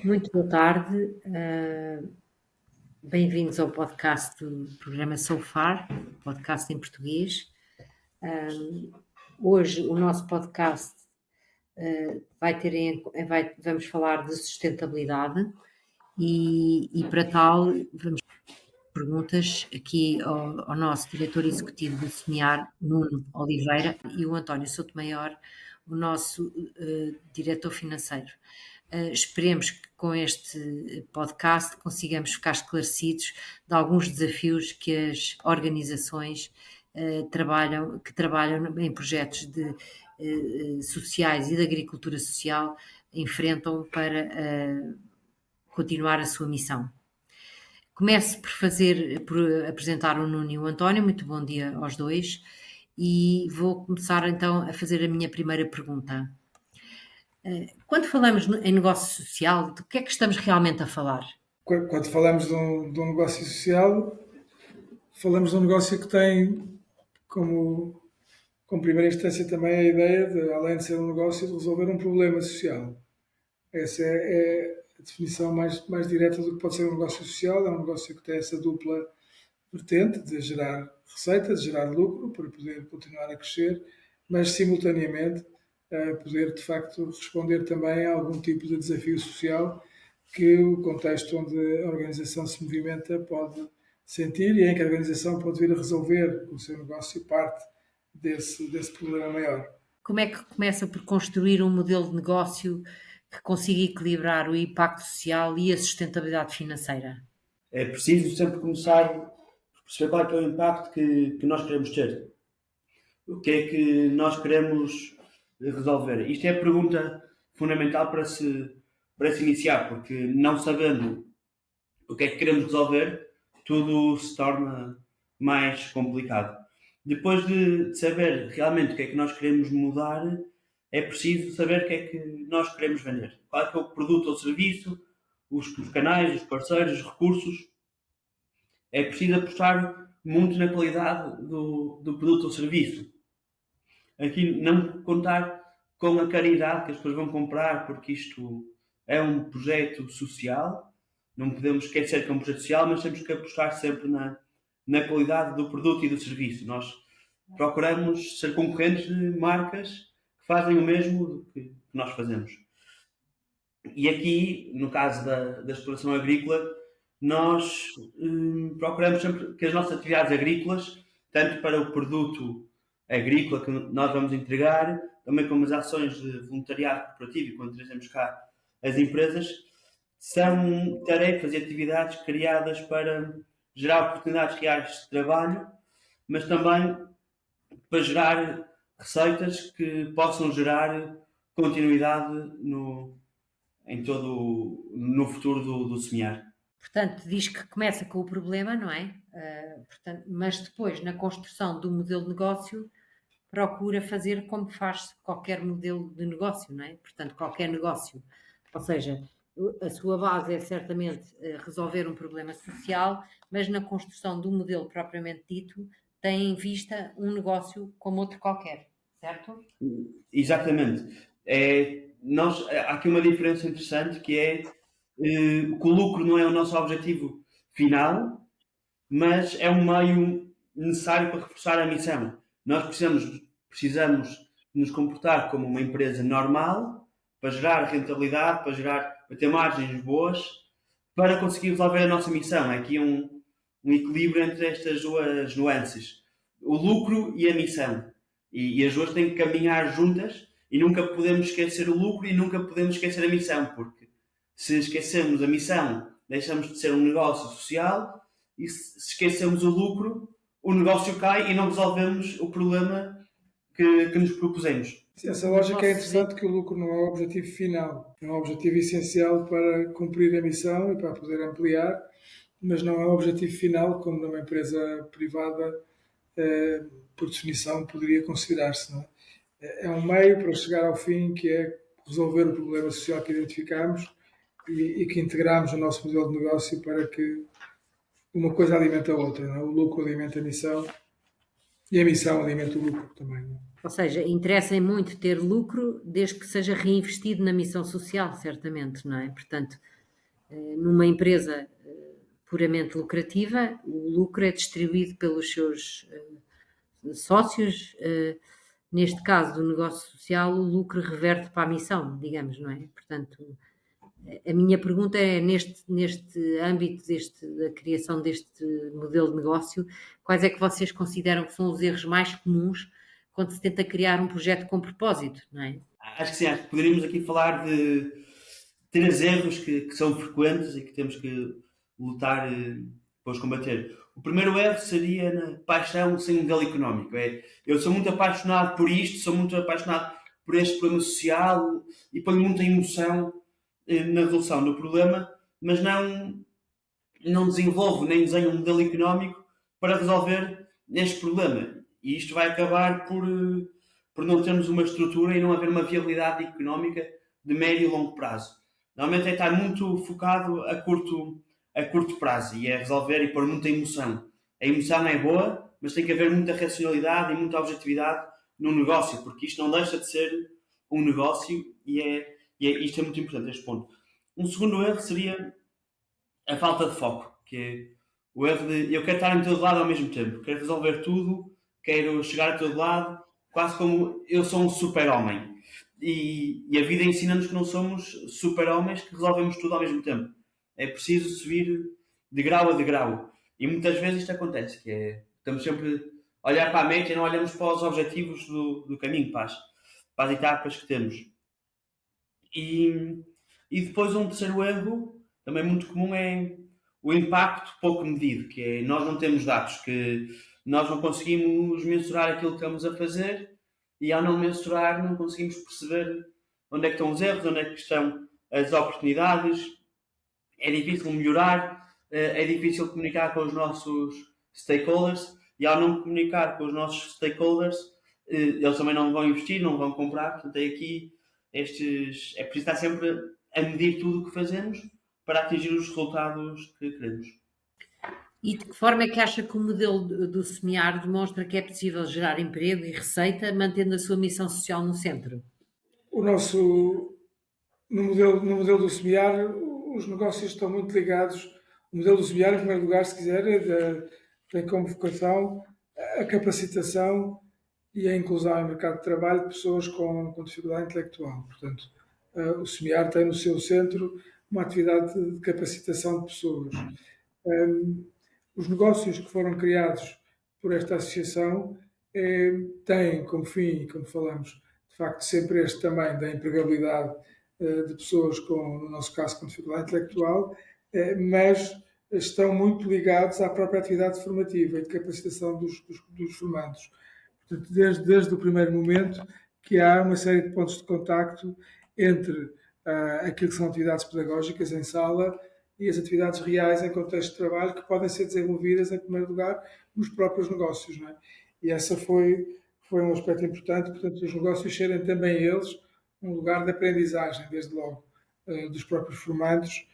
Muito boa tarde, bem-vindos ao podcast do programa So Far, podcast em português. Hoje o nosso podcast vamos falar de sustentabilidade e para tal vamos perguntas aqui ao nosso diretor executivo do SEMEAR, Nuno Oliveira, e o António Soutomaior, o nosso diretor financeiro. Esperemos que com este podcast consigamos ficar esclarecidos de alguns desafios que as organizações que trabalham em projetos sociais e de agricultura social enfrentam para continuar a sua missão. Começo por apresentar o Nuno e o António. Muito bom dia aos dois. E vou começar então a fazer a minha primeira pergunta. Quando falamos em negócio social, do que é que estamos realmente a falar? Quando falamos de um negócio social, falamos de um negócio que tem como primeira instância também a ideia de, além de ser um negócio, de resolver um problema social. Essa é a definição mais direta do que pode ser um negócio social. É um negócio que tem essa dupla vertente de gerar receita, de gerar lucro para poder continuar a crescer, mas simultaneamente poder de facto responder também a algum tipo de desafio social que o contexto onde a organização se movimenta pode sentir e em que a organização pode vir a resolver com o seu negócio parte desse problema maior. Como é que começa por construir um modelo de negócio que consiga equilibrar o impacto social e a sustentabilidade financeira? É preciso sempre começar por perceber qual é que é o impacto que nós queremos ter. O que é que nós queremos resolver? Isto é a pergunta fundamental para se iniciar, porque não sabendo o que é que queremos resolver, tudo se torna mais complicado. Depois de saber realmente o que é que nós queremos mudar, é preciso saber o que é que nós queremos vender. Qual é que é o produto ou serviço, os canais, os parceiros, os recursos. É preciso apostar muito na qualidade do produto ou serviço. Aqui não contar com a caridade que as pessoas vão comprar, porque isto é um projeto social. Não podemos esquecer que é um projeto social, mas temos que apostar sempre na qualidade do produto e do serviço. Nós procuramos ser concorrentes de marcas que fazem o mesmo do que nós fazemos. E aqui, no caso da exploração agrícola, nós procuramos sempre que as nossas atividades agrícolas, tanto para o produto agrícola que nós vamos entregar, também como as ações de voluntariado cooperativo, quando trazemos cá as empresas, são tarefas e atividades criadas para gerar oportunidades reais de trabalho, mas também para gerar receitas que possam gerar continuidade no futuro do SEMEAR. Portanto, diz que começa com o problema, não é? Mas depois, na construção do modelo de negócio, procura fazer como faz qualquer modelo de negócio, não é? Portanto, qualquer negócio. Ou seja, a sua base é certamente resolver um problema social, mas na construção do modelo propriamente dito, tem em vista um negócio como outro qualquer, certo? Exatamente. Há aqui uma diferença interessante que é que o lucro não é o nosso objetivo final, mas é um meio necessário para reforçar a missão. Nós precisamos nos comportar como uma empresa normal para gerar rentabilidade, para ter margens boas, para conseguir resolver a nossa missão. É aqui um equilíbrio entre estas duas nuances. O lucro e a missão. E as duas têm que caminhar juntas e nunca podemos esquecer o lucro e nunca podemos esquecer a missão, porque se esquecemos a missão, deixamos de ser um negócio social, e se esquecemos o lucro, o negócio cai e não resolvemos o problema que nos propusemos. Sim, essa lógica é interessante, que o lucro não é o objetivo final, é um objetivo essencial para cumprir a missão e para poder ampliar, mas não é o objetivo final, como numa empresa privada, por definição, poderia considerar-se. Não é? É um meio para chegar ao fim, que é resolver o problema social que identificamos e que integramos no nosso modelo de negócio para que uma coisa alimenta a outra. Não é? O lucro alimenta a missão e a missão alimenta o lucro também. Não é? Ou seja, interessa muito ter lucro desde que seja reinvestido na missão social, certamente, não é? Portanto, Numa empresa puramente lucrativa, o lucro é distribuído pelos seus sócios. Neste caso do negócio social, o lucro reverte para a missão, digamos, não é? Portanto, a minha pergunta é, neste âmbito da criação deste modelo de negócio, quais é que vocês consideram que são os erros mais comuns quando se tenta criar um projeto com propósito, não é? Acho que sim, acho que poderíamos aqui falar de 3 erros que são frequentes e que temos que lutar para os combater. O primeiro erro seria na paixão sem modelo económico. Eu sou muito apaixonado por isto, sou muito apaixonado por este problema social e ponho muita emoção na resolução do problema, mas não desenvolvo nem desenho um modelo económico para resolver este problema. E isto vai acabar por não termos uma estrutura e não haver uma viabilidade económica de médio e longo prazo. Normalmente é estar muito focado a curto prazo e é resolver e pôr muita emoção. A emoção é boa, mas tem que haver muita racionalidade e muita objetividade no negócio, porque isto não deixa de ser um negócio isto é muito importante, este ponto. Um segundo erro seria a falta de foco, que é o erro de eu quero estar em todo lado ao mesmo tempo, quero resolver tudo, quero chegar a todo lado, quase como eu sou um super-homem. E a vida ensina-nos que não somos super-homens que resolvemos tudo ao mesmo tempo. É preciso subir de grau a degrau. E muitas vezes isto acontece, que é, estamos sempre a olhar para a meta e não olhamos para os objetivos do caminho, para as etapas que temos. E depois um terceiro erro, também muito comum, é o impacto pouco medido, que é nós não temos dados, que nós não conseguimos mensurar aquilo que estamos a fazer e ao não mensurar não conseguimos perceber onde é que estão os erros, onde é que estão as oportunidades. É difícil melhorar, é difícil comunicar com os nossos stakeholders e ao não comunicar com os nossos stakeholders, eles também não vão investir, não vão comprar. Portanto, é preciso estar sempre a medir tudo o que fazemos para atingir os resultados que queremos. E de que forma é que acha que o modelo do SEMEAR demonstra que é possível gerar emprego e receita mantendo a sua missão social no centro? No modelo do SEMEAR, os negócios estão muito ligados. O modelo do SEMEAR, em primeiro lugar, se quiser, tem como vocação a capacitação e a inclusão no mercado de trabalho de pessoas com dificuldade intelectual. Portanto, o SEMEAR tem no seu centro uma atividade de capacitação de pessoas. Os negócios que foram criados por esta associação têm como fim, como falamos, de facto, sempre este também da empregabilidade de pessoas no nosso caso, com dificuldade intelectual, mas estão muito ligados à própria atividade formativa e de capacitação dos formandos. Portanto, desde o primeiro momento que há uma série de pontos de contacto entre aquilo que são atividades pedagógicas em sala e as atividades reais em contexto de trabalho que podem ser desenvolvidas, em primeiro lugar, nos próprios negócios. Não é? E essa foi um aspecto importante, portanto, os negócios serem também eles um lugar de aprendizagem, desde logo, dos próprios formandos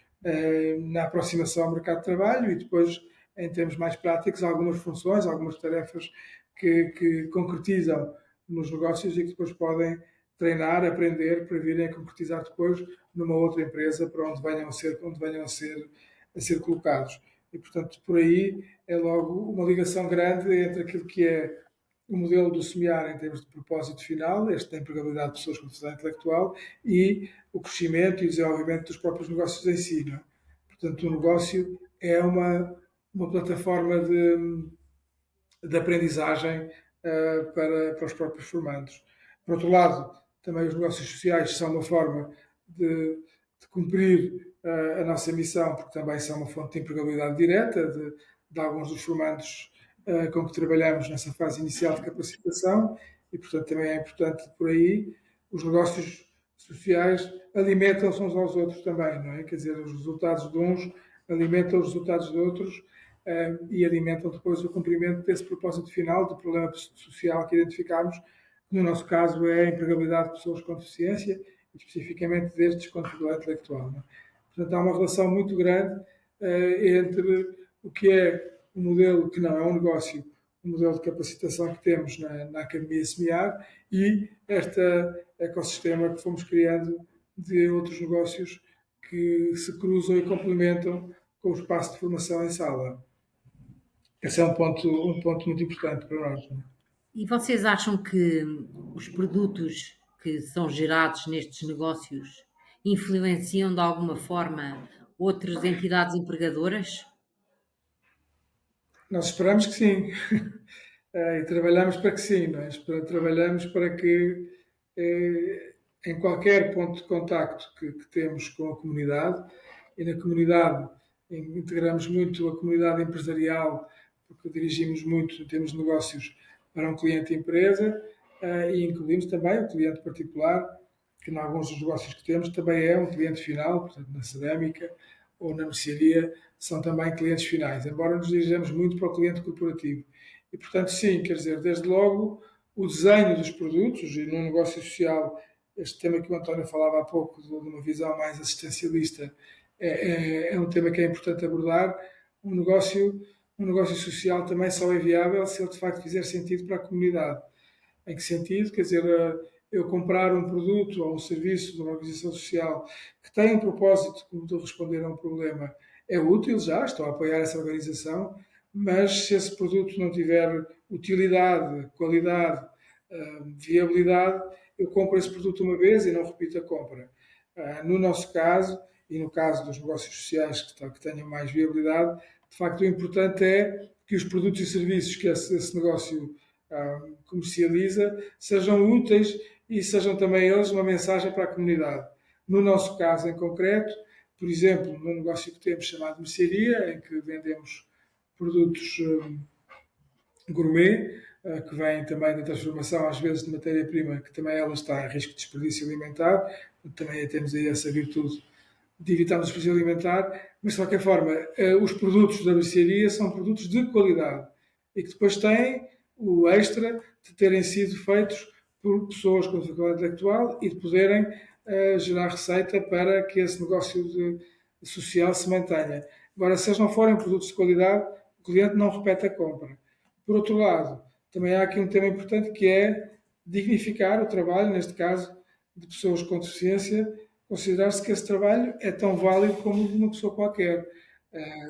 na aproximação ao mercado de trabalho e depois, em termos mais práticos, algumas funções, algumas tarefas que concretizam nos negócios e que depois podem treinar, aprender, para virem a concretizar depois numa outra empresa para onde venham a ser colocados. E, portanto, por aí é logo uma ligação grande entre aquilo que é o modelo do SEMEAR em termos de propósito final, este da empregabilidade de pessoas com dificuldade intelectual, e o crescimento e o desenvolvimento dos próprios negócios em si. Não é? Portanto, o negócio é uma plataforma de aprendizagem para os próprios formandos. Por outro lado, também os negócios sociais são uma forma de cumprir a nossa missão, porque também são uma fonte de empregabilidade direta de alguns dos formandos com que trabalhamos nessa fase inicial de capacitação e, portanto, também é importante por aí. Os negócios sociais alimentam-se uns aos outros também, não é? Quer dizer, os resultados de uns alimentam os resultados de outros e alimentam depois o cumprimento desse propósito final do problema social que identificamos, que no nosso caso é a empregabilidade de pessoas com deficiência, especificamente destes com dificuldade intelectual. Não é? Portanto, há uma relação muito grande entre o que é um modelo que não é um negócio, um modelo de capacitação que temos na Academia SEMEAR e este ecossistema que fomos criando de outros negócios que se cruzam e complementam com o espaço de formação em sala. Esse é um ponto muito importante para nós. Não é? E vocês acham que os produtos que são gerados nestes negócios influenciam de alguma forma outras entidades empregadoras? Nós esperamos que sim. E trabalhamos para que sim. Não é? Trabalhamos para que em qualquer ponto de contacto que temos com a comunidade, e na comunidade integramos muito a comunidade empresarial, porque dirigimos muito, temos negócios para um cliente empresa, e incluímos também o cliente particular, que em alguns dos negócios que temos também é um cliente final, portanto na cerâmica ou na mercearia são também clientes finais, embora nos dirijamos muito para o cliente corporativo. E portanto sim, quer dizer, desde logo o desenho dos produtos, e num negócio social, este tema que o António falava há pouco, de uma visão mais assistencialista, é um tema que é importante abordar. Um negócio social também só é viável se ele de facto fizer sentido para a comunidade. Em que sentido? Quer dizer, eu comprar um produto ou um serviço de uma organização social que tem um propósito, como de responder a um problema, é útil já, estou a apoiar essa organização, mas se esse produto não tiver utilidade, qualidade, viabilidade, eu compro esse produto uma vez e não repito a compra. No nosso caso, e no caso dos negócios sociais que tenham mais viabilidade, de facto o importante é que os produtos e serviços que esse negócio comercializa sejam úteis e sejam também eles uma mensagem para a comunidade. No nosso caso em concreto, por exemplo, no negócio que temos chamado mercearia, em que vendemos produtos gourmet, que vêm também da transformação, às vezes, de matéria-prima, que também ela está em risco de desperdício alimentar, também temos aí essa virtude de evitar o desperdício alimentar, mas de qualquer forma, os produtos da mercearia são produtos de qualidade e que depois têm o extra de terem sido feitos por pessoas com dificuldade intelectual e de poderem gerar receita para que esse negócio social se mantenha. Agora, se eles não forem produtos de qualidade, o cliente não repete a compra. Por outro lado, também há aqui um tema importante que é dignificar o trabalho, neste caso, de pessoas com deficiência, considerar-se que esse trabalho é tão válido como de uma pessoa qualquer.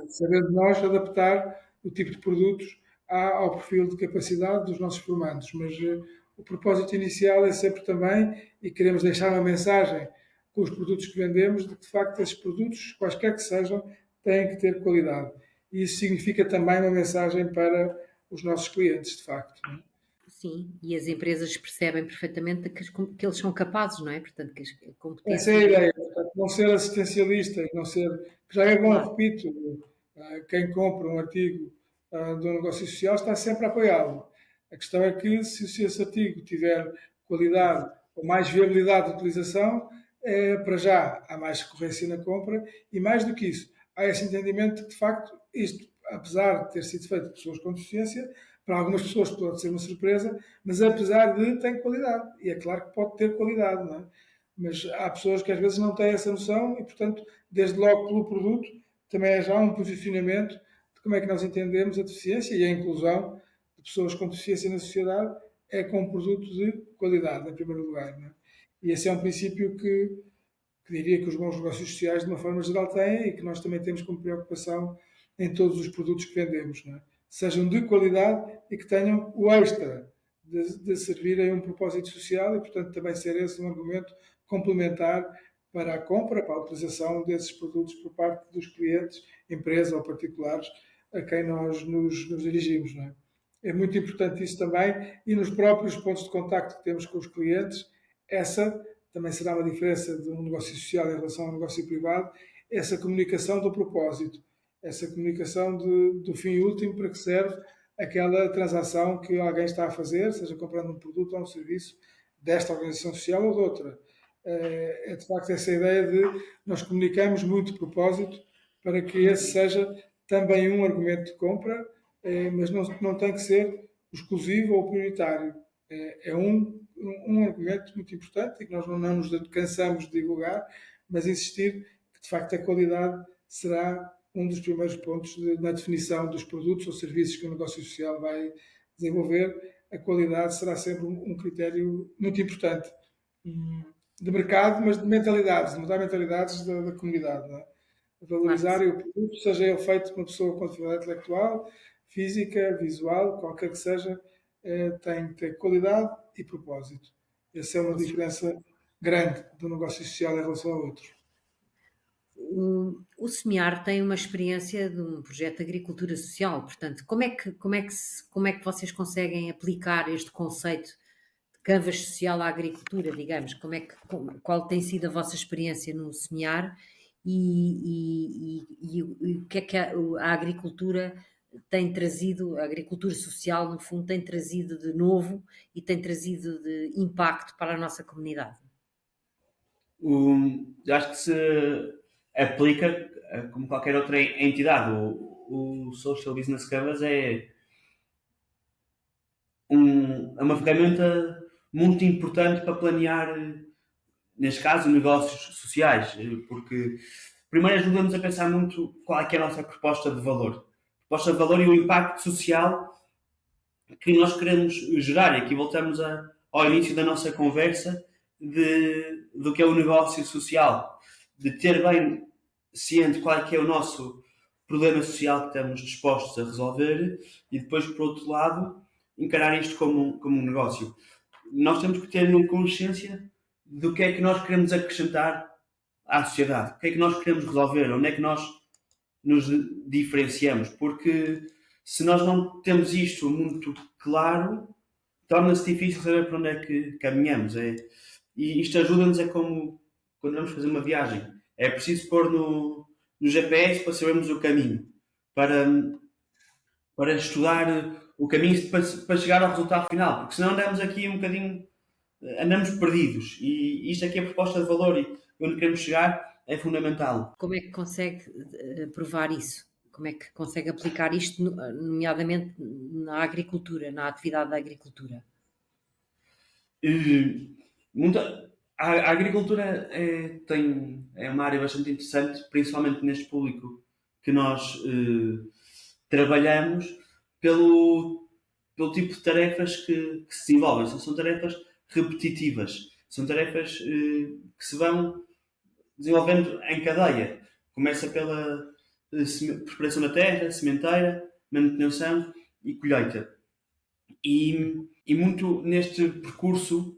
Sabendo nós adaptar o tipo de produtos ao perfil de capacidade dos nossos formandos. Mas o propósito inicial é sempre também, e queremos deixar uma mensagem com os produtos que vendemos, de que de facto esses produtos, quaisquer que sejam, têm que ter qualidade. E isso significa também uma mensagem para os nossos clientes, de facto. Não é? Sim, e as empresas percebem perfeitamente que eles são capazes, não é? Portanto, que a Essa é a competência ideia, portanto, não ser assistencialista e não ser. Já é bom, claro, repito, quem compra um artigo de um negócio social está sempre a apoiá-lo. A questão é que, se esse artigo tiver qualidade ou mais viabilidade de utilização, para já há mais recorrência na compra e, mais do que isso, há esse entendimento de que, de facto, isto, apesar de ter sido feito por pessoas com deficiência, para algumas pessoas pode ser uma surpresa, mas apesar de, tem qualidade. E é claro que pode ter qualidade, não é? Mas há pessoas que às vezes não têm essa noção e, portanto, desde logo pelo produto, também é já um posicionamento de como é que nós entendemos a deficiência e a inclusão de pessoas com deficiência na sociedade é com um produto de qualidade, em primeiro lugar. Não é? E esse é um princípio que diria que os bons negócios sociais, de uma forma geral, têm e que nós também temos como preocupação em todos os produtos que vendemos. Não é? Sejam de qualidade e que tenham o extra de servirem a um propósito social e, portanto, também ser esse um argumento complementar para a compra, para a utilização desses produtos por parte dos clientes, empresas ou particulares a quem nós nos dirigimos. Não é? É muito importante isso também e nos próprios pontos de contacto que temos com os clientes, essa também será uma diferença de um negócio social em relação a um negócio privado, essa comunicação do propósito, essa comunicação do fim último para que serve aquela transação que alguém está a fazer, seja comprando um produto ou um serviço desta organização social ou de outra. É de facto essa ideia de nós comunicamos muito propósito para que esse seja também um argumento de compra, mas não tem que ser exclusivo ou prioritário. É um argumento muito importante e que nós não nos cansamos de divulgar, mas insistir que de facto a qualidade será um dos primeiros pontos na definição dos produtos ou serviços que o negócio social vai desenvolver. A qualidade será sempre um critério muito importante. de mercado, mas de mentalidades, de mudar mentalidades da comunidade, não é? De Claro que valorizar sim. o produto, seja ele feito por uma pessoa com atividade intelectual, física, visual, qualquer que seja, tem que ter qualidade e propósito. Essa é uma Com certeza. diferença grande do negócio social em relação a outros. O SEMEAR tem uma experiência de um projeto de agricultura social, portanto, como é que vocês conseguem aplicar este conceito de canvas social à agricultura, digamos? Qual tem sido a vossa experiência no SEMEAR e o que é que a agricultura tem trazido, a agricultura social, no fundo, tem trazido de novo e tem trazido de impacto para a nossa comunidade? Eu acho que se aplica como qualquer outra entidade. O Social Business Canvas é uma ferramenta muito importante para planear, neste caso, negócios sociais, porque primeiro ajuda-nos a pensar muito qual é que é a nossa proposta de valor. Proposta de valor e o impacto social que nós queremos gerar. E aqui voltamos ao início da nossa conversa do que é o negócio social, de ter bem ciente qual é que é o nosso problema social que estamos dispostos a resolver e depois, por outro lado, encarar isto como um negócio. Nós temos que ter consciência do que é que nós queremos acrescentar à sociedade, o que é que nós queremos resolver, onde é que nós nos diferenciamos, porque se nós não temos isto muito claro, torna-se difícil saber para onde é que caminhamos. E isto ajuda-nos, é como quando vamos fazer uma viagem. É preciso pôr no GPS para sabermos o caminho, para, para estudar o caminho para chegar ao resultado final, porque senão andamos aqui um bocadinho, andamos perdidos. E isto aqui é a proposta de valor e onde queremos chegar é fundamental. Como é que consegue provar isso? Como é que consegue aplicar isto, nomeadamente na agricultura, na atividade da agricultura? A agricultura é uma área bastante interessante, principalmente neste público que nós trabalhamos, pelo tipo de tarefas que se desenvolvem. São tarefas repetitivas, são tarefas que se vão desenvolvendo em cadeia. Começa pela preparação da terra, sementeira, manutenção e colheita. E muito neste percurso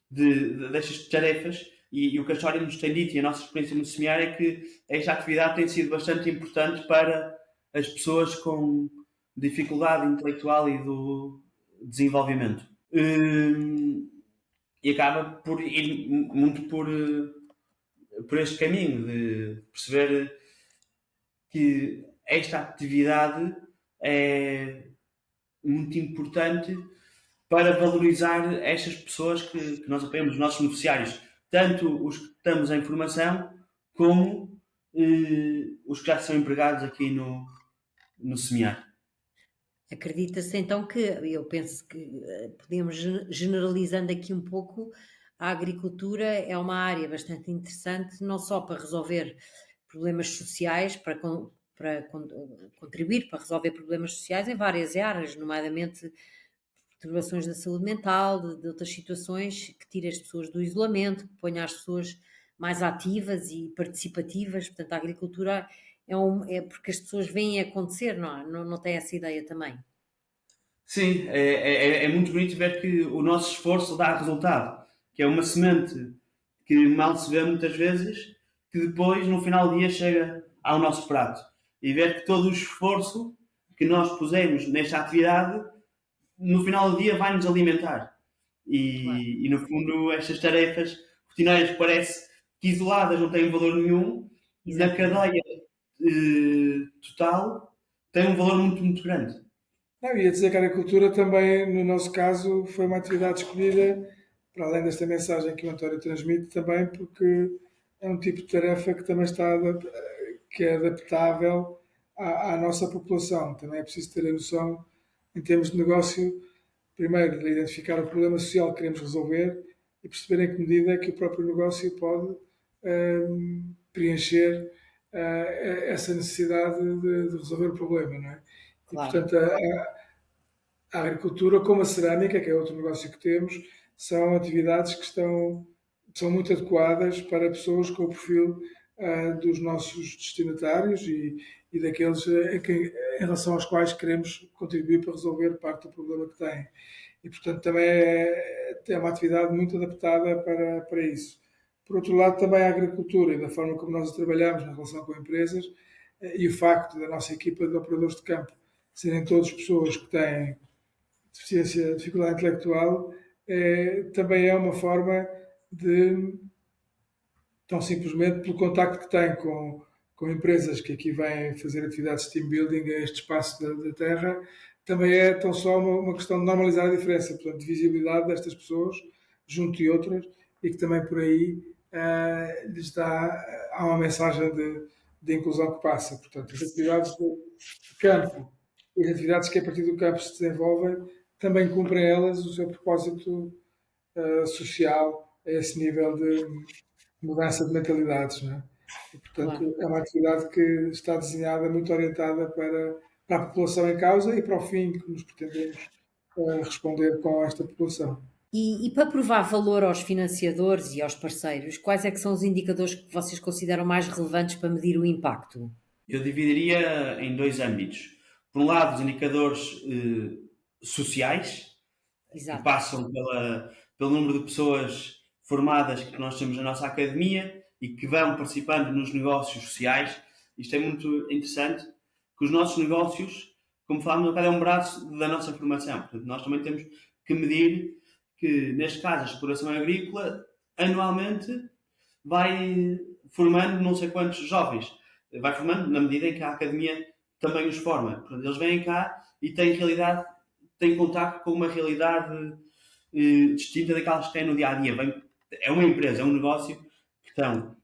destas tarefas, e o que a história nos tem dito e a nossa experiência no semear é que esta atividade tem sido bastante importante para as pessoas com dificuldade intelectual e do desenvolvimento. E acaba por ir muito por este caminho de perceber que esta atividade é muito importante para valorizar estas pessoas que nós apoiamos, os nossos beneficiários, tanto os que estamos em formação, como os que já são empregados aqui no SEMEAR. Acredita-se então que, eu penso que podemos, generalizando aqui um pouco, a agricultura é uma área bastante interessante, não só para resolver problemas sociais, para contribuir para resolver problemas sociais em várias áreas, nomeadamente perturbações da saúde mental, de outras situações que tire as pessoas do isolamento, que ponha as pessoas mais ativas e participativas. Portanto, a agricultura é porque as pessoas veem acontecer, não é? Não tem essa ideia também. Sim, é muito bonito ver que o nosso esforço dá resultado, que é uma semente que mal se vê muitas vezes, que depois, no final do dia, chega ao nosso prato. E ver que todo o esforço que nós pusemos nesta atividade, no final do dia, vai nos alimentar. Claro, E no fundo, estas tarefas rotineiras que parece que isoladas não têm valor nenhum, na exatamente. cadeia total, tem um valor muito, muito grande. Não, ia dizer que a agricultura também, no nosso caso, foi uma atividade escolhida, para além desta mensagem que o António transmite, também porque é um tipo de tarefa que também que é adaptável à nossa população. Também é preciso ter a noção, em termos de negócio, primeiro, de identificar o problema social que queremos resolver e perceber em que medida é que o próprio negócio pode preencher essa necessidade de resolver o problema, não é? E, Claro. portanto, a agricultura, como a cerâmica, que é outro negócio que temos, são atividades que estão são muito adequadas para pessoas com o perfil dos nossos destinatários e daqueles em relação aos quais queremos contribuir para resolver parte do problema que têm. E, portanto, também é uma atividade muito adaptada para isso. Por outro lado, também a agricultura e da forma como nós trabalhamos na relação com empresas e o facto da nossa equipa de operadores de campo serem todas pessoas que têm dificuldade intelectual, também é uma forma de, tão simplesmente pelo contacto que têm com empresas que aqui vêm fazer atividades de team building a este espaço da Terra, também é tão só uma questão de normalizar a diferença, portanto, de visibilidade destas pessoas junto de outras e que também por aí lhes há uma mensagem de inclusão que passa. Portanto, as atividades de campo e as atividades que a partir do campo se desenvolvem também cumprem elas o seu propósito social a esse nível de mudança de mentalidades, não é? E, portanto, Claro. é uma atividade que está desenhada muito orientada para a população em causa e para o fim que nos pretendemos responder com esta população. E para provar valor aos financiadores e aos parceiros, quais é que são os indicadores que vocês consideram mais relevantes para medir o impacto? Eu dividiria em dois âmbitos. Por um lado, os indicadores sociais, que Exato. passam pelo número de pessoas formadas que nós temos na nossa academia e que vão participando nos negócios sociais. Isto é muito interessante, que os nossos negócios, como falámos, é um braço da nossa formação. Portanto, nós também temos que medir que, neste caso, a exploração agrícola, anualmente, vai formando não sei quantos jovens. Vai formando na medida em que a academia também os forma. Portanto, eles vêm cá e têm contato com uma realidade distinta daquelas que têm no dia a dia. É uma empresa, é um negócio que estão.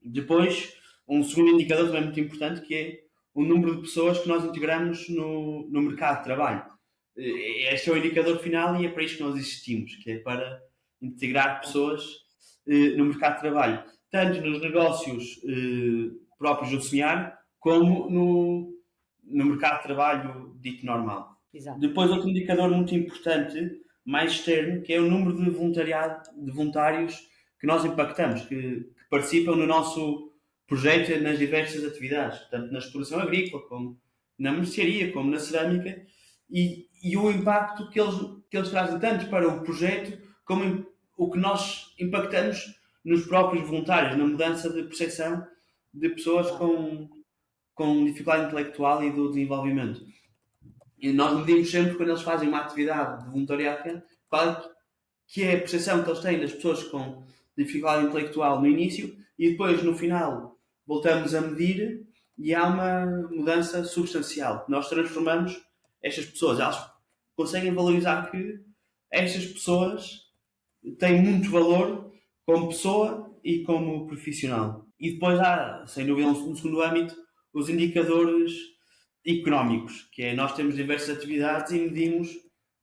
Depois, um segundo indicador também muito importante, que é o número de pessoas que nós integramos no mercado de trabalho. Este é o indicador final e é para isto que nós existimos, que é para integrar pessoas no mercado de trabalho, tanto nos negócios próprios do semiárido, como no mercado de trabalho dito normal. Exato. Depois, outro indicador muito importante, mais externo, que é o número de voluntários que nós impactamos, que participam no nosso projeto nas diversas atividades, tanto na exploração agrícola, como na mercearia, como na cerâmica, e o impacto que eles trazem tanto para o projeto, como o que nós impactamos nos próprios voluntários, na mudança de percepção de pessoas com dificuldade intelectual e do desenvolvimento. E nós medimos sempre, quando eles fazem uma atividade de voluntariado, qual que é a percepção que eles têm das pessoas com dificuldade intelectual no início e depois, no final, voltamos a medir e há uma mudança substancial. Nós transformamos estas pessoas, elas conseguem valorizar que estas pessoas têm muito valor como pessoa e como profissional. E depois há, sem dúvida, um segundo âmbito, os indicadores económicos, que é nós temos diversas atividades e medimos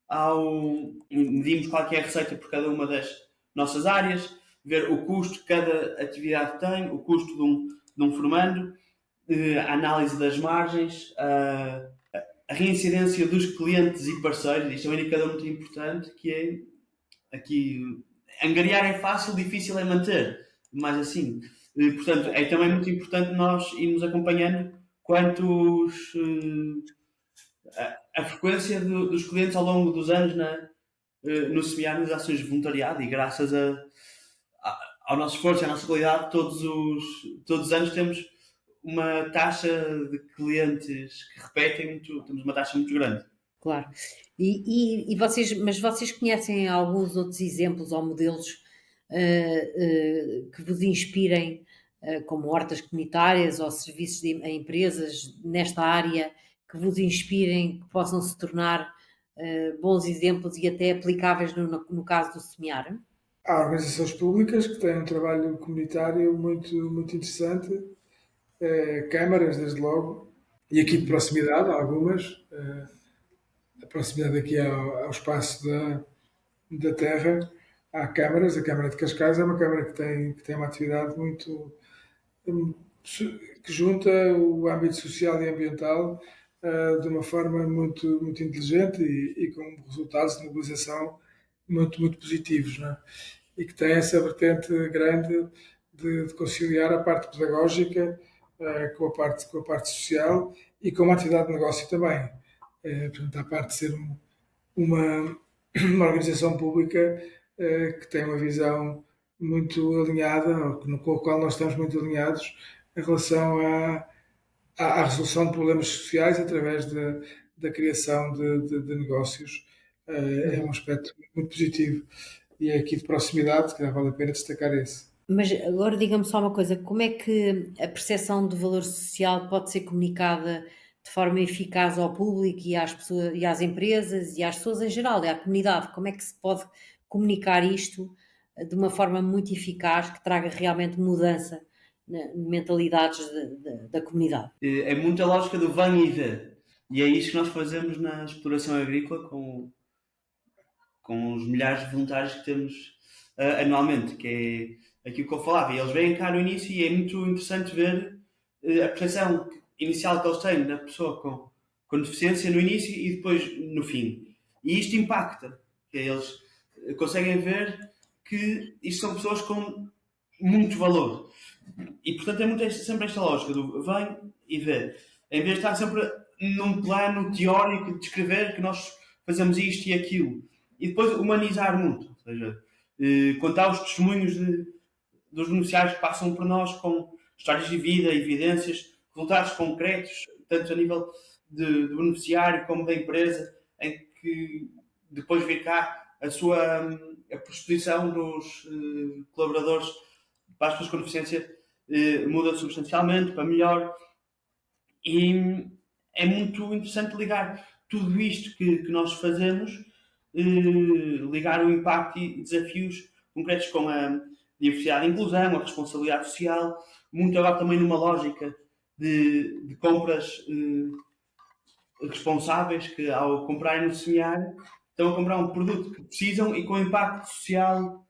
qual é a receita por cada uma das nossas áreas, ver o custo que cada atividade tem, o custo de um formando, a análise das margens, a reincidência dos clientes e parceiros. Isto é um indicador muito importante, que é aqui angariar é fácil, difícil é manter, mas assim, portanto, é também muito importante nós irmos acompanhando quantos a frequência dos clientes ao longo dos anos no semiárido nas ações de voluntariado, e graças ao nosso esforço e à nossa qualidade, todos os anos temos uma taxa de clientes que repetem, temos uma taxa muito grande. Claro. Mas vocês conhecem alguns outros exemplos ou modelos que vos inspirem, como hortas comunitárias ou serviços a empresas nesta área, que vos inspirem, que possam se tornar bons exemplos e até aplicáveis no caso do semear? Há organizações públicas que têm um trabalho comunitário muito, muito interessante, câmaras, desde logo, e aqui de proximidade, algumas, a proximidade aqui ao espaço da terra, há câmaras. A Câmara de Cascais é uma câmara que tem uma atividade muito que junta o âmbito social e ambiental de uma forma muito, inteligente e com resultados de mobilização muito, muito positivos. Não é? e que tem essa vertente grande de conciliar a parte pedagógica com a parte social e com a atividade de negócio também. Portanto, a parte de ser uma, uma organização pública que tem uma visão muito alinhada, com a qual nós estamos muito alinhados em relação à resolução de problemas sociais através da criação de negócios. É um aspecto muito positivo. E é aqui de proximidade que vale a pena destacar esse. Mas agora diga-me só uma coisa, como é que a percepção de valor social pode ser comunicada de forma eficaz ao público e às pessoas, e às empresas e às pessoas em geral, e à comunidade? Como é que se pode comunicar isto de uma forma muito eficaz que traga realmente mudança na mentalidades da comunidade? É muita lógica do venha e vê. E é isto que nós fazemos na exploração agrícola com os milhares de voluntários que temos anualmente, que é aquilo que eu falava. E eles vêm cá no início e é muito interessante ver a percepção inicial que eles têm da pessoa com deficiência no início e depois no fim. E isto impacta, que eles conseguem ver que isto são pessoas com muito valor. E portanto é muito sempre esta lógica do vem e vê. Em vez de estar sempre num plano teórico de descrever que nós fazemos isto e aquilo. E depois humanizar muito. Ou seja, contar os testemunhos dos beneficiários que passam por nós com histórias de vida, evidências, resultados concretos, tanto a nível de beneficiário como da empresa, em que depois vir cá a predisposição dos colaboradores para as pessoas com deficiência muda substancialmente para melhor. E é muito interessante ligar tudo isto que nós fazemos, ligar o impacto e desafios concretos com a diversidade e inclusão, a responsabilidade social, muito agora também numa lógica de compras responsáveis, que ao comprarem no semear estão a comprar um produto que precisam e com impacto social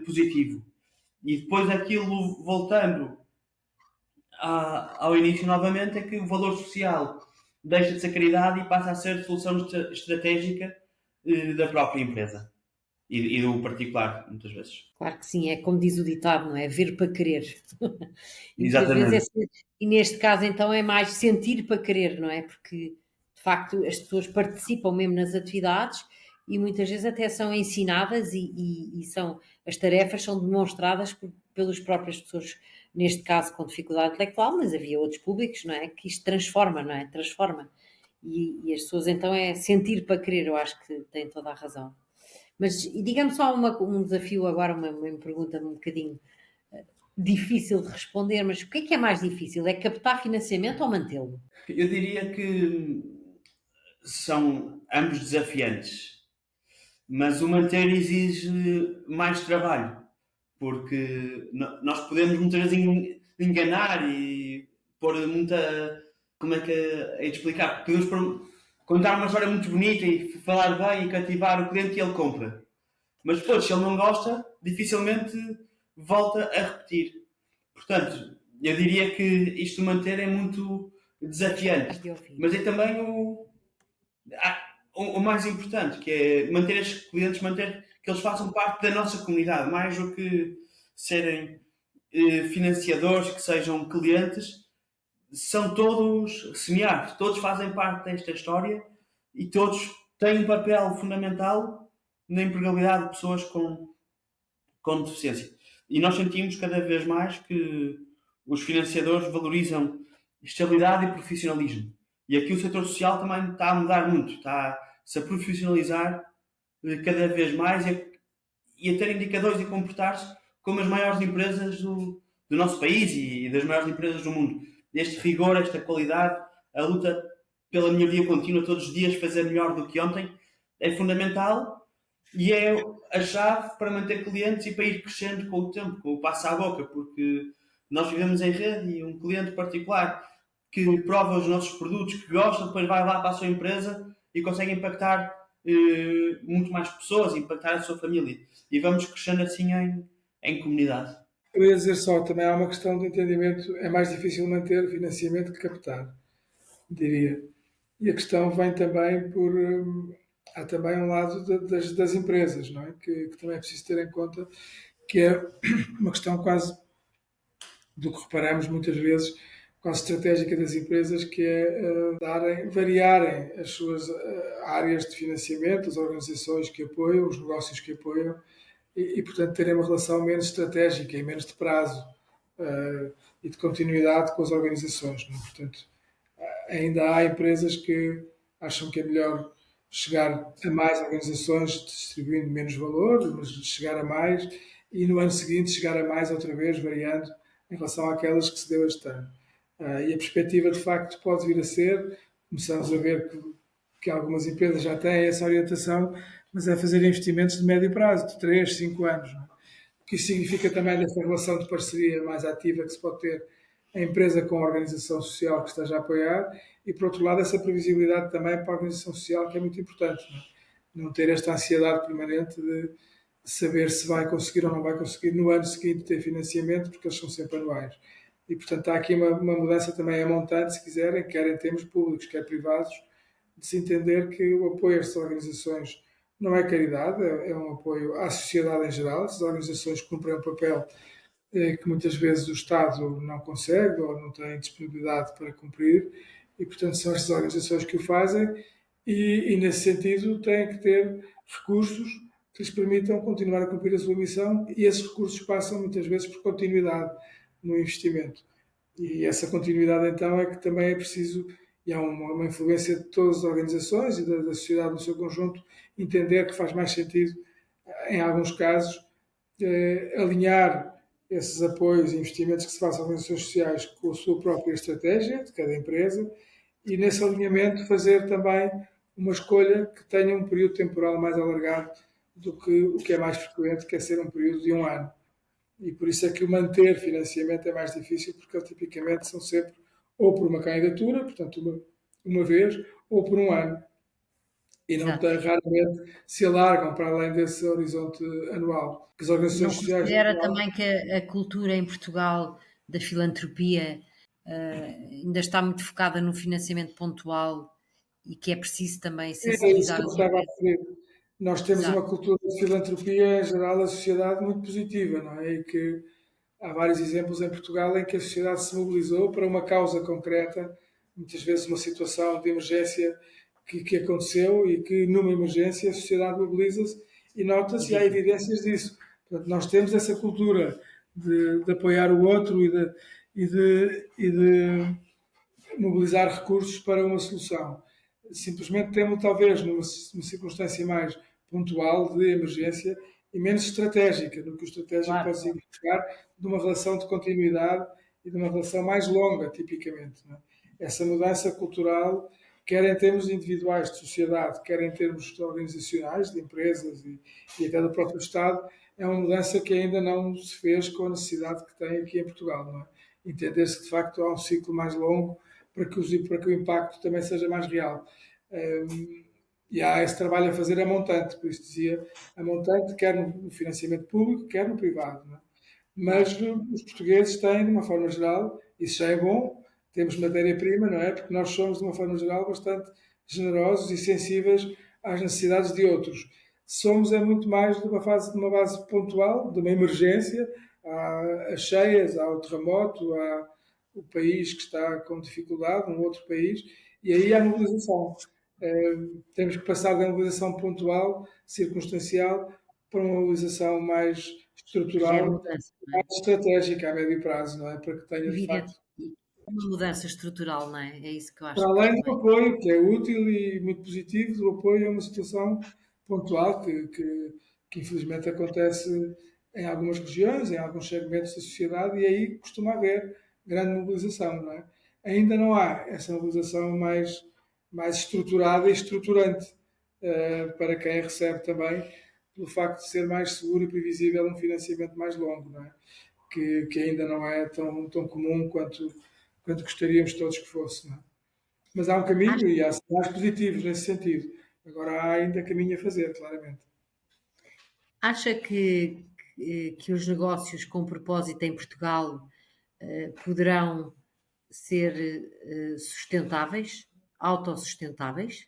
positivo. E depois aquilo, voltando ao início novamente, é que o valor social deixa de ser caridade e passa a ser solução estratégica da própria empresa e do particular, muitas vezes. Claro que sim, é como diz o ditado, não é? Ver para querer. E muitas Exatamente. vezes e neste caso então é mais sentir para querer, não é? Porque de facto as pessoas participam mesmo nas atividades e muitas vezes até são ensinadas e são, as tarefas são demonstradas pelas próprias pessoas, neste caso com dificuldade intelectual, mas havia outros públicos, não é? Que isto transforma, não é? Transforma. E as pessoas então é sentir para querer, eu acho que têm toda a razão. Mas diga-me só um desafio agora, uma pergunta um bocadinho difícil de responder, mas o que é mais difícil? É captar financiamento ou mantê-lo? Eu diria que são ambos desafiantes, mas o manter exige mais trabalho, porque nós podemos muitas vezes enganar e pôr muita. Como é que é de explicar? Podemos contar uma história muito bonita e falar bem e cativar o cliente e ele compra. Mas depois, se ele não gosta, dificilmente volta a repetir. Portanto, eu diria que isto de manter é muito desafiante. Mas é também o mais importante, que é manter estes clientes, manter que eles façam parte da nossa comunidade, mais do que serem financiadores, que sejam clientes, são todos semeados, todos fazem parte desta história e todos têm um papel fundamental na empregabilidade de pessoas com deficiência. E nós sentimos cada vez mais que os financiadores valorizam estabilidade e profissionalismo. E aqui o setor social também está a mudar muito, está-se a profissionalizar cada vez mais e a ter indicadores e comportar-se como as maiores empresas do nosso país e das maiores empresas do mundo. Este rigor, esta qualidade, a luta pela melhoria contínua, todos os dias fazer melhor do que ontem, é fundamental e é a chave para manter clientes e para ir crescendo com o tempo, com o passo à boca, porque nós vivemos em rede e um cliente particular que prova os nossos produtos, que gosta, depois vai lá para a sua empresa e consegue impactar muito mais pessoas, impactar a sua família. E vamos crescendo assim em comunidade. Eu ia dizer só, também há uma questão de entendimento, é mais difícil manter financiamento que captar, diria. E a questão vem também há também um lado das empresas, não é? Que também é preciso ter em conta, que é uma questão quase do que reparamos muitas vezes, quase estratégica das empresas, que é variarem as suas áreas de financiamento, as organizações que apoiam, os negócios que apoiam, portanto, terem uma relação menos estratégica e menos de prazo e de continuidade com as organizações. Não é? Portanto, ainda há empresas que acham que é melhor chegar a mais organizações distribuindo menos valor, mas chegar a mais e no ano seguinte chegar a mais outra vez, variando em relação àquelas que se deu este ano. E a perspectiva, de facto, pode vir a ser, começamos a ver que algumas empresas já têm essa orientação, mas é fazer investimentos de médio prazo, de 3, 5 anos. Não é? O que isso significa também dessa relação de parceria mais ativa que se pode ter a empresa com a organização social que esteja a apoiar e, por outro lado, essa previsibilidade também para a organização social, que é muito importante. Não ter esta ansiedade permanente de saber se vai conseguir ou não vai conseguir no ano seguinte ter financiamento, porque eles são sempre anuais. E, portanto, há aqui uma mudança também a montante, se quiserem, quer em termos públicos, quer privados, de se entender que o apoio a estas organizações não é caridade, é um apoio à sociedade em geral. Essas organizações cumprem um papel que muitas vezes o Estado não consegue ou não tem disponibilidade para cumprir, e portanto são estas organizações que o fazem, e nesse sentido têm que ter recursos que lhes permitam continuar a cumprir a sua missão, e esses recursos passam muitas vezes por continuidade no investimento. E essa continuidade então é que também é preciso, e há uma influência de todas as organizações e da sociedade no seu conjunto, entender que faz mais sentido, em alguns casos, alinhar esses apoios e investimentos que se façam às organizações sociais com a sua própria estratégia de cada empresa, e nesse alinhamento fazer também uma escolha que tenha um período temporal mais alargado do que o que é mais frequente, que é ser um período de um ano. E por isso é que o manter financiamento é mais difícil, porque eles tipicamente são sempre ou por uma candidatura, portanto uma vez, ou por um ano. E não Exato. raramente se alargam para além desse horizonte anual. As Não organizações sociais em considera geral, também que a cultura em Portugal da filantropia ainda está muito focada no financiamento pontual e que é preciso também é isso sensibilizar que eu as estava a empresas? referir. Nós temos uma Exato. cultura de filantropia em geral da sociedade muito positiva, não é? E que há vários exemplos em Portugal em que a sociedade se mobilizou para uma causa concreta, muitas vezes uma situação de emergência que aconteceu, e que numa emergência a sociedade mobiliza-se e nota-se, e há Exato. evidências disso. Portanto, nós temos essa cultura de apoiar o outro e de mobilizar recursos para uma solução. Simplesmente temos, talvez, numa circunstância mais pontual de emergência e menos estratégica, do que o estratégico Claro, pode claro. significar de uma relação de continuidade e de uma relação mais longa, tipicamente. Não é? Essa mudança cultural, quer em termos individuais de sociedade, quer em termos organizacionais, de empresas e até do próprio Estado, é uma mudança que ainda não se fez com a necessidade que tem aqui em Portugal. Não é? Entender-se que, de facto, há um ciclo mais longo para que o impacto também seja mais real. E há esse trabalho a fazer a montante, por isso dizia, a montante, quer no financiamento público, quer no privado. Não é? Mas Claro. os portugueses têm, de uma forma geral, isso já é bom, temos matéria-prima, não é? Porque nós somos, de uma forma geral, bastante generosos e sensíveis às necessidades de outros. Somos é muito mais de uma base pontual, de uma emergência, às cheias, ao terremoto, o país que está com dificuldade, um outro país, e aí há mobilização. Temos que passar da mobilização pontual, circunstancial, para uma mobilização mais Quer estrutural, mudança, não mais é? estratégica a médio prazo, não é? Para que tenha, de Evidente. facto, Uma mudança estrutural, não é? É isso que eu para acho que além do também. apoio, que é útil e muito positivo, do apoio a uma situação pontual que infelizmente acontece em algumas regiões, em alguns segmentos da sociedade, e aí costuma haver grande mobilização, não é? Ainda não há essa mobilização mais estruturada e estruturante para quem recebe também, pelo facto de ser mais seguro e previsível um financiamento mais longo, não é? Que ainda não é tão comum quanto gostaríamos todos que fosse, não é? Mas há um caminho Acha, e há sinais positivos nesse sentido. Agora há ainda caminho a fazer, claramente. acha que os negócios com propósito em Portugal poderão ser sustentáveis, autossustentáveis?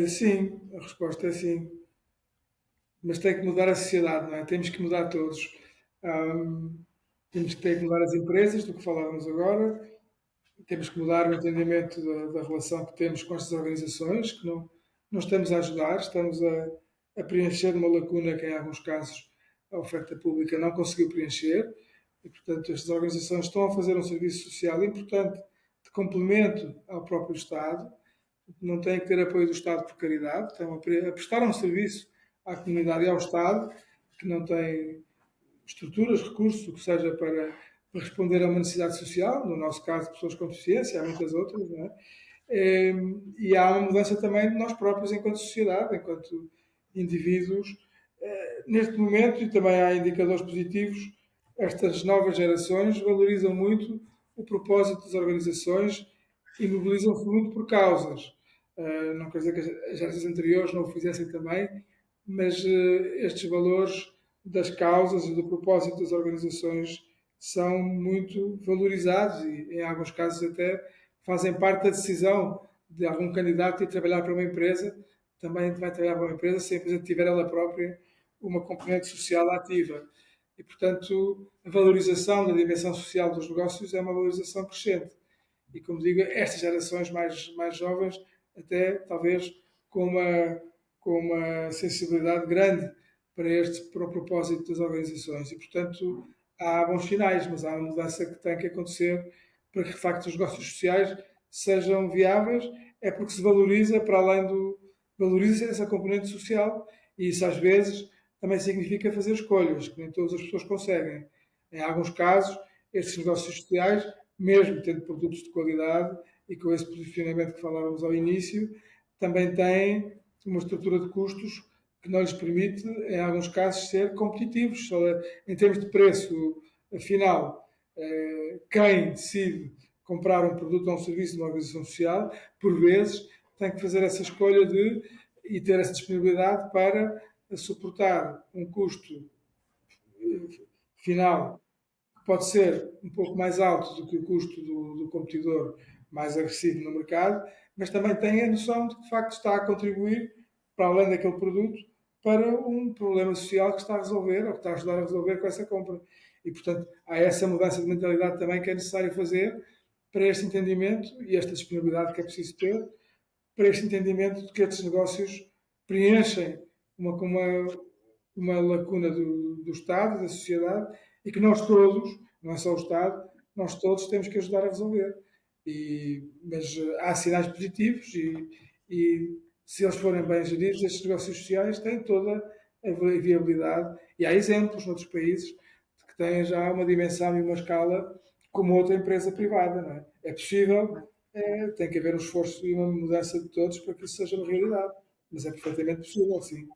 Sim, a resposta é sim. Mas tem que mudar a sociedade, não é? Temos que mudar todos. Ahm, temos que ter que mudar as empresas, do que falávamos agora, temos que mudar o entendimento da relação que temos com estas organizações, que não estamos a ajudar, estamos a preencher uma lacuna que, em alguns casos, a oferta pública não conseguiu preencher, e, portanto, estas organizações estão a fazer um serviço social importante de complemento ao próprio Estado, não têm que ter apoio do Estado por caridade, estão a prestar um serviço à comunidade e ao Estado, que não tem estruturas, recursos, o que seja para responder a uma necessidade social, no nosso caso, pessoas com deficiência, há muitas outras, não é? E há uma mudança também de nós próprios enquanto sociedade, enquanto indivíduos. Neste momento, e também há indicadores positivos, estas novas gerações valorizam muito o propósito das organizações e mobilizam-se muito por causas. Não quer dizer que as gerações anteriores não o fizessem também, mas estes valores das causas e do propósito das organizações são muito valorizados e, em alguns casos, até fazem parte da decisão de algum candidato ir trabalhar para uma empresa, também vai trabalhar para uma empresa se a empresa tiver ela própria uma componente social ativa. E, portanto, a valorização da dimensão social dos negócios é uma valorização crescente. E, como digo, estas gerações mais jovens, até talvez com uma sensibilidade grande para o propósito das organizações. E, portanto, há bons sinais, mas há uma mudança que tem que acontecer para que, de facto, os negócios sociais sejam viáveis. É porque se valoriza, para além do. Valoriza essa componente social e isso, às vezes, também significa fazer escolhas que nem todas as pessoas conseguem. Em alguns casos, estes negócios sociais, mesmo tendo produtos de qualidade e com esse posicionamento que falávamos ao início, também têm uma estrutura de custos que não lhes permite, em alguns casos, ser competitivos. Em termos de preço final, quem decide comprar um produto ou um serviço de uma organização social, por vezes, tem que fazer essa escolha e ter essa disponibilidade para suportar um custo final que pode ser um pouco mais alto do que o custo do competidor mais agressivo no mercado, mas também tem a noção de que, de facto, está a contribuir, para além daquele produto, para um problema social que está a resolver ou que está a ajudar a resolver com essa compra. E, portanto, há essa mudança de mentalidade também que é necessário fazer para este entendimento e esta disponibilidade que é preciso ter para este entendimento de que estes negócios preenchem uma lacuna do Estado, da sociedade, e que nós todos, não é só o Estado, nós todos temos que ajudar a resolver. Mas há sinais positivos e se eles forem bem geridos, estes negócios sociais têm toda a viabilidade. E há exemplos noutros países de que têm já uma dimensão e uma escala como outra empresa privada. Não é? É possível, tem que haver um esforço e uma mudança de todos para que isso seja uma realidade. Mas é perfeitamente possível, sim.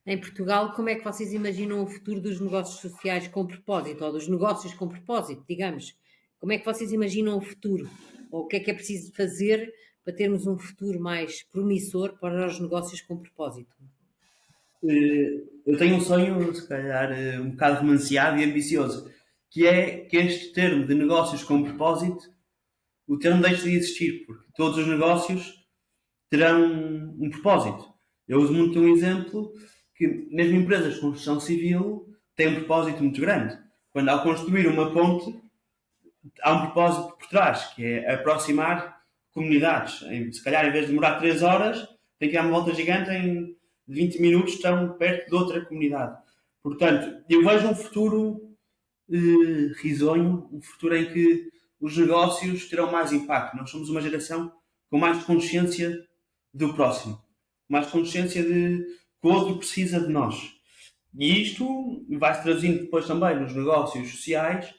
Em Portugal, como é que vocês imaginam o futuro dos negócios sociais com propósito, ou dos negócios com propósito, digamos? Como é que vocês imaginam o futuro? Ou o que é preciso fazer para termos um futuro mais promissor para os negócios com propósito? Eu tenho um sonho, se calhar, um bocado romanceado e ambicioso, que é que este termo de negócios com propósito, o termo deixe de existir, porque todos os negócios terão um propósito. Eu uso muito um exemplo que mesmo empresas de construção civil têm um propósito muito grande. Quando ao construir uma ponte, há um propósito por trás, que é aproximar comunidades. Se calhar, em vez de demorar 3 horas, tem que dar uma volta gigante em 20 minutos, estão perto de outra comunidade. Portanto, eu vejo um futuro risonho, um futuro em que os negócios terão mais impacto. Nós somos uma geração com mais consciência do próximo, mais consciência de que o outro precisa de nós. E isto vai-se traduzindo depois também nos negócios sociais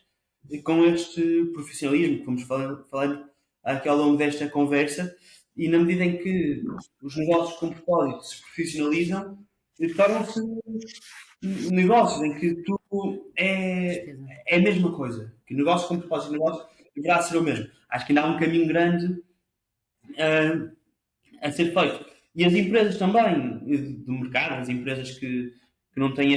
e com este profissionalismo que fomos falando aqui ao longo desta conversa, e na medida em que os negócios com propósito se profissionalizam, tornam-se negócios em que tudo é a mesma coisa. Que negócio com propósito e negócio deverá ser o mesmo. Acho que ainda há um caminho grande a ser feito. E as empresas também do mercado, as empresas que não têm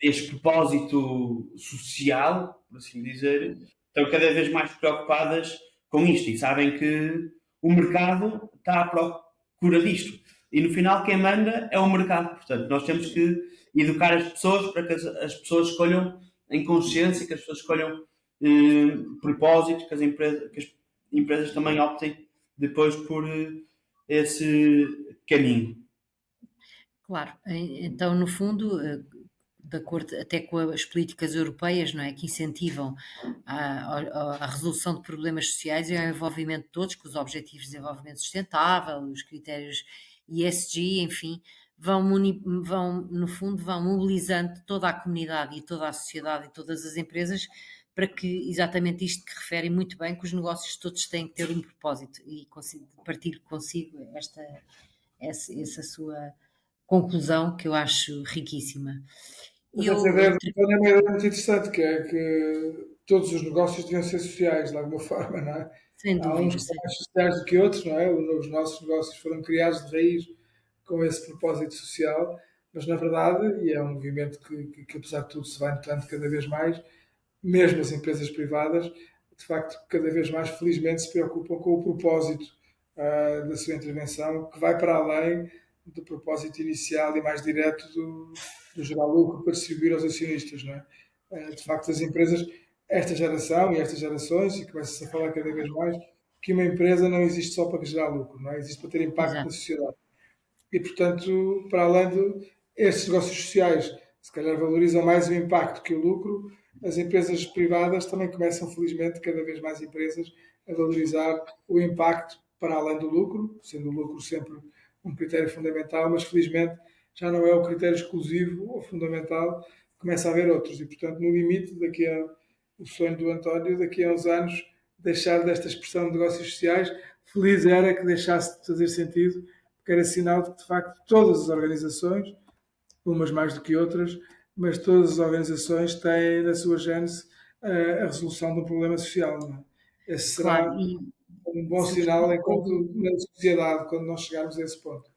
este propósito social, por assim dizer, estão cada vez mais preocupadas com isto e sabem que o mercado está à procura disto. E no final quem manda é o mercado. Portanto, nós temos que educar as pessoas para que as pessoas escolham em consciência, que as pessoas escolham propósitos, que as empresas também optem depois por esse caminho. Claro, então no fundo, de acordo até com as políticas europeias, não é, que incentivam a resolução de problemas sociais e ao envolvimento de todos, com os Objetivos de Desenvolvimento Sustentável, os critérios ESG, enfim, no fundo, vão mobilizando toda a comunidade e toda a sociedade e todas as empresas para que exatamente isto que referem muito bem, que os negócios todos têm que ter um propósito e partilho consigo essa sua conclusão que eu acho riquíssima. Mas E essa eu, ideia do António é uma ideia muito interessante, que é que todos os negócios deviam ser sociais, de alguma forma, não é? sem Há uns dúvida, que são mais sociais do que outros, não é? Os nossos negócios foram criados de raiz com esse propósito social, mas na verdade, e é um movimento que apesar de tudo se vai notando cada vez mais, mesmo as empresas privadas, de facto, cada vez mais felizmente se preocupam com o propósito da sua intervenção, que vai para além do propósito inicial e mais direto do gerar lucro para distribuir aos acionistas. Não é? De facto, as empresas, esta geração e estas gerações, e começa-se a falar cada vez mais, que uma empresa não existe só para gerar lucro, não é? Existe para ter impacto na exato, sociedade. E, portanto, para além de estes negócios sociais, se calhar valorizam mais o impacto que o lucro, as empresas privadas também começam, felizmente, cada vez mais empresas a valorizar o impacto para além do lucro, sendo o lucro sempre um critério fundamental, mas felizmente já não é o critério exclusivo ou fundamental, começa a haver outros. E, portanto, no limite, o sonho do António, daqui a uns anos, deixar desta expressão de negócios sociais, feliz era que deixasse de fazer sentido, porque era sinal de que, de facto, todas as organizações, umas mais do que outras, mas todas as organizações têm na sua gênese a resolução de um problema social. Não é? Esse claro, será e um bom sinal sobretudo enquanto na sociedade, quando nós chegarmos a esse ponto.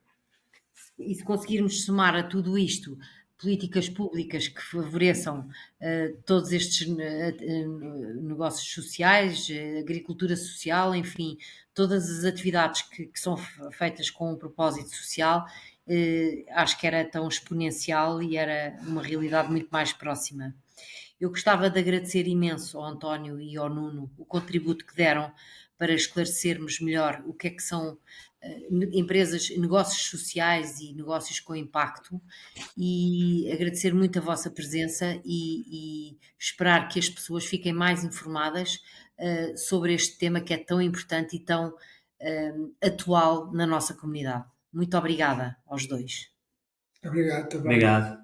e se conseguirmos somar a tudo isto políticas públicas que favoreçam todos estes negócios sociais, agricultura social, enfim, todas as atividades que são feitas com um propósito social, acho que era tão exponencial e era uma realidade muito mais próxima. Eu gostava de agradecer imenso ao António e ao Nuno o contributo que deram para esclarecermos melhor o que são empresas, negócios sociais e negócios com impacto e agradecer muito a vossa presença e esperar que as pessoas fiquem mais informadas sobre este tema que é tão importante e tão atual na nossa comunidade. Muito obrigada aos dois. Obrigado também. Obrigado.